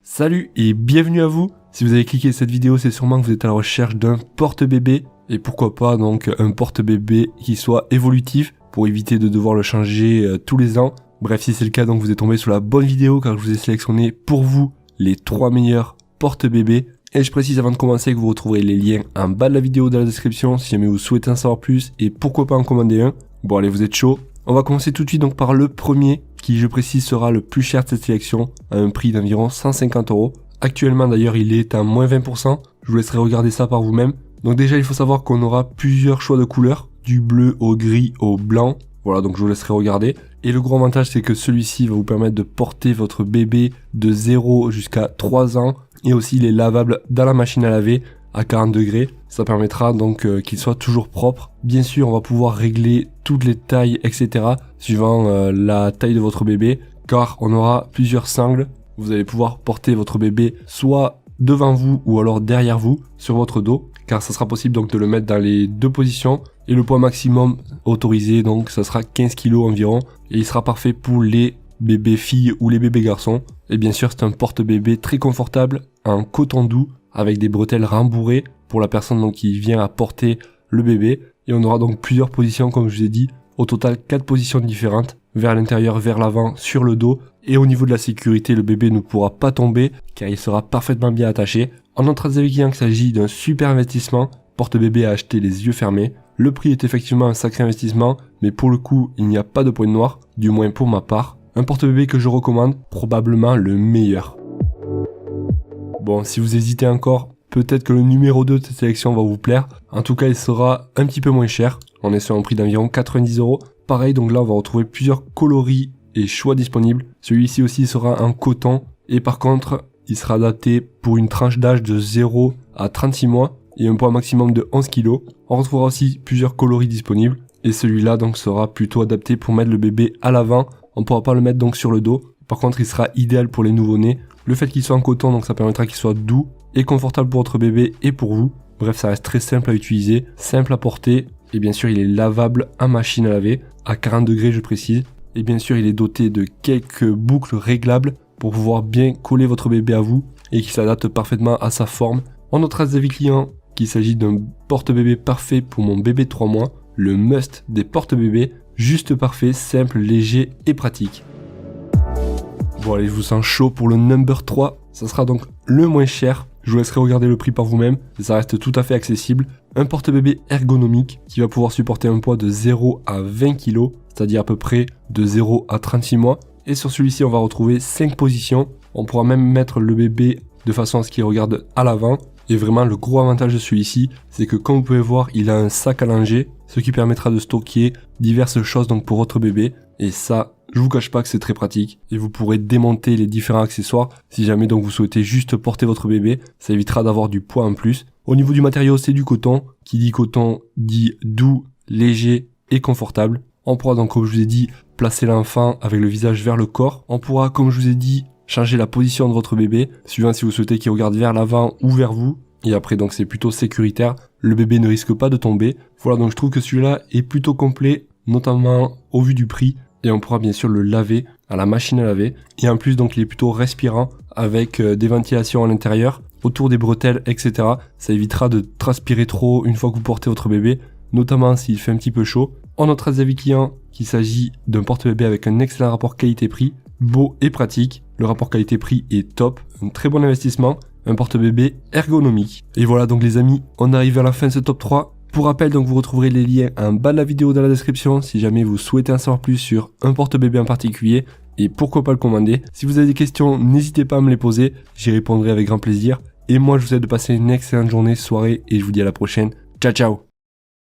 Salut et bienvenue à vous. Si vous avez cliqué cette vidéo, c'est sûrement que vous êtes à la recherche d'un porte-bébé et pourquoi pas donc un porte-bébé qui soit évolutif pour éviter de devoir le changer tous les ans. Bref, si c'est le cas, donc vous êtes tombé sur la bonne vidéo car je vous ai sélectionné pour vous les 3 meilleurs porte-bébés. Et je précise avant de commencer que vous retrouverez les liens en bas de la vidéo dans la description si jamais vous souhaitez en savoir plus et pourquoi pas en commander un. Bon allez, vous êtes chaud. On va commencer tout de suite donc par le premier qui je précise sera le plus cher de cette sélection à un prix d'environ 150 €. Actuellement d'ailleurs il est à moins 20%, je vous laisserai regarder ça par vous-même. Donc déjà il faut savoir qu'on aura plusieurs choix de couleurs, du bleu au gris au blanc. Voilà, donc je vous laisserai regarder. Et le gros avantage c'est que celui-ci va vous permettre de porter votre bébé de 0 jusqu'à 3 ans. Et aussi il est lavable dans la machine à laver à 40 degrés. Ça permettra donc qu'il soit toujours propre. Bien sûr on va pouvoir régler toutes les tailles etc. suivant la taille de votre bébé. Car on aura plusieurs sangles. Vous allez pouvoir porter votre bébé soit devant vous ou alors derrière vous sur votre dos. Car ça sera possible donc de le mettre dans les deux positions. Et le poids maximum autorisé donc ça sera 15 kg environ. Et il sera parfait pour les bébés filles ou les bébés garçons. Et bien sûr c'est un porte-bébé très confortable en coton doux avec des bretelles rembourrées pour la personne donc qui vient à porter le bébé. Et on aura donc plusieurs positions comme je vous ai dit. Au total 4 positions différentes. Vers l'intérieur, vers l'avant, sur le dos. Et au niveau de la sécurité, le bébé ne pourra pas tomber car il sera parfaitement bien attaché. On notera des avis clients qu'il s'agit d'un super investissement. Porte-bébé à acheter les yeux fermés. Le prix est effectivement un sacré investissement, mais pour le coup, il n'y a pas de point noir, du moins pour ma part. Un porte-bébé que je recommande, probablement le meilleur. Bon, si vous hésitez encore, peut-être que le numéro 2 de cette sélection va vous plaire. En tout cas, il sera un petit peu moins cher. On est sur un prix d'environ 90 €. Pareil, donc là, on va retrouver plusieurs coloris et choix disponibles. Celui-ci aussi sera en coton. Et par contre, il sera adapté pour une tranche d'âge de 0 à 36 mois et un poids maximum de 11 kg. On retrouvera aussi plusieurs coloris disponibles. Et celui-là, donc, sera plutôt adapté pour mettre le bébé à l'avant. On ne pourra pas le mettre donc sur le dos. Par contre, il sera idéal pour les nouveau-nés. Le fait qu'il soit en coton, donc ça permettra qu'il soit doux et confortable pour votre bébé et pour vous. Bref, ça reste très simple à utiliser, simple à porter. Et bien sûr, il est lavable en machine à laver, à 40 degrés je précise. Et bien sûr, il est doté de quelques boucles réglables pour pouvoir bien coller votre bébé à vous et qui s'adapte parfaitement à sa forme. On notera des avis clients qu'il s'agit d'un porte-bébé parfait pour mon bébé de 3 mois. Le must des porte-bébés, juste parfait, simple, léger et pratique. Bon allez, je vous sens chaud pour le number 3. Ça sera donc le moins cher. Je vous laisserai regarder le prix par vous-même. Ça reste tout à fait accessible. Un porte-bébé ergonomique qui va pouvoir supporter un poids de 0 à 20 kg, c'est-à-dire à peu près de 0 à 36 mois. Et sur celui-ci, on va retrouver 5 positions. On pourra même mettre le bébé de façon à ce qu'il regarde à l'avant. Et vraiment, le gros avantage de celui-ci, c'est que comme vous pouvez voir, il a un sac à langer, ce qui permettra de stocker diverses choses donc pour votre bébé. Et ça, je vous cache pas que c'est très pratique et vous pourrez démonter les différents accessoires si jamais donc vous souhaitez juste porter votre bébé, ça évitera d'avoir du poids en plus. Au niveau du matériau, c'est du coton, qui dit coton dit doux, léger et confortable. On pourra donc comme je vous ai dit placer l'enfant avec le visage vers le corps. On pourra comme je vous ai dit changer la position de votre bébé suivant si vous souhaitez qu'il regarde vers l'avant ou vers vous. Et après donc c'est plutôt sécuritaire, le bébé ne risque pas de tomber. Voilà, donc je trouve que celui-là est plutôt complet, notamment au vu du prix. Et on pourra bien sûr le laver à la machine à laver. Et en plus donc il est plutôt respirant avec des ventilations à l'intérieur, autour des bretelles etc. Ça évitera de transpirer trop une fois que vous portez votre bébé, notamment s'il fait un petit peu chaud. On notera des avis clients qu'il s'agit d'un porte-bébé avec un excellent rapport qualité-prix, beau et pratique. Le rapport qualité-prix est top, un très bon investissement, un porte-bébé ergonomique. Et voilà donc les amis, on arrive à la fin de ce top 3. Pour rappel, donc vous retrouverez les liens en bas de la vidéo dans la description si jamais vous souhaitez en savoir plus sur un porte-bébé en particulier et pourquoi pas le commander. Si vous avez des questions, n'hésitez pas à me les poser, j'y répondrai avec grand plaisir. Et moi je vous souhaite de passer une excellente journée, soirée et je vous dis à la prochaine. Ciao ciao.